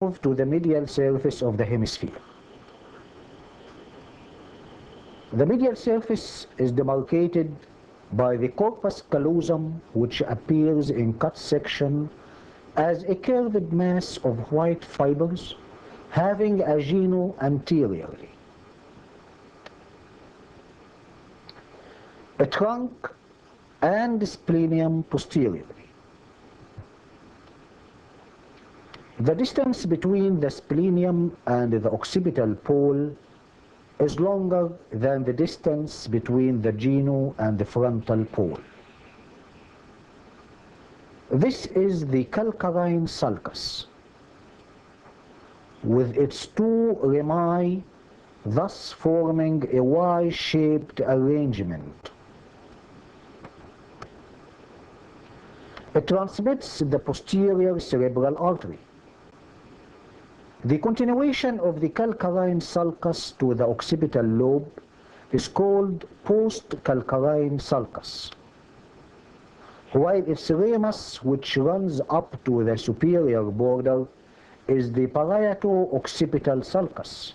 move to the medial surface of the hemisphere. The medial surface is demarcated by the corpus callosum, which appears in cut section as a curved mass of white fibers having a genu anteriorly, a trunk, and splenium posteriorly. The distance between the splenium and the occipital pole is longer than the distance between the genu and the frontal pole. This is the Calcavine Sulcus, with its two rami thus forming a Y-shaped arrangement. It transmits the posterior cerebral artery. The continuation of the Calcavine sulcus to the occipital lobe is called post-Calcavine sulcus, while its ramus, which runs up to the superior border, is the Parieto-Occipital sulcus.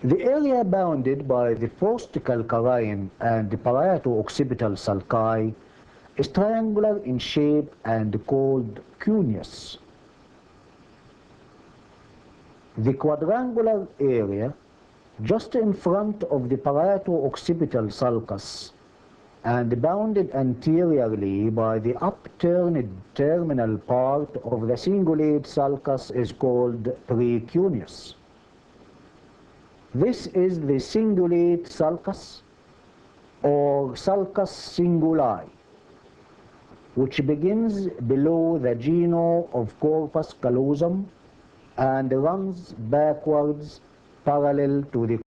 The area bounded by the post-Calcavine and the Parieto-Occipital sulci is triangular in shape and called cuneus. The quadrangular area just in front of the Parieto-Occipital sulcus and bounded anteriorly by the upturned terminal part of the Cingulate sulcus is called precuneus. This is the Cingulate sulcus or sulcus cinguli, which begins below the genu of corpus callosum and runs backwards parallel to the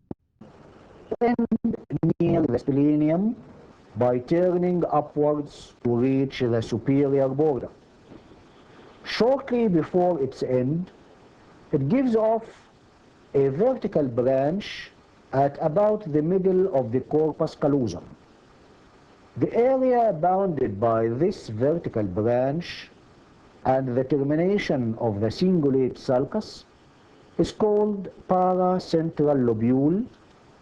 end near the splenium by turning upwards to reach the superior border. Shortly before its end, it gives off a vertical branch at about the middle of the corpus callosum. The area bounded by this vertical branch and the termination of the Cingulate sulcus is called paracentral lobule,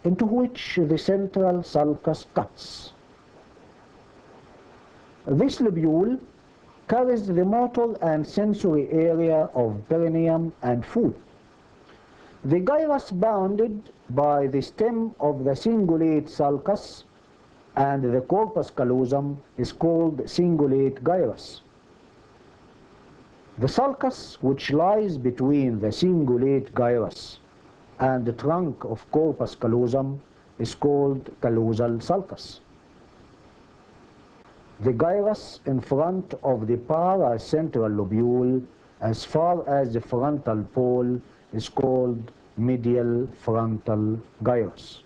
into which the central sulcus cuts. This lobule carries the motor and sensory area of perineum and foot. The gyrus bounded by the stem of the Cingulate sulcus and the corpus callosum is called Cingulate Gyrus. The sulcus, which lies between the Cingulate Gyrus and the trunk of corpus callosum, is called callosal sulcus. The gyrus in front of the paracentral lobule as far as the frontal pole is called medial frontal gyrus.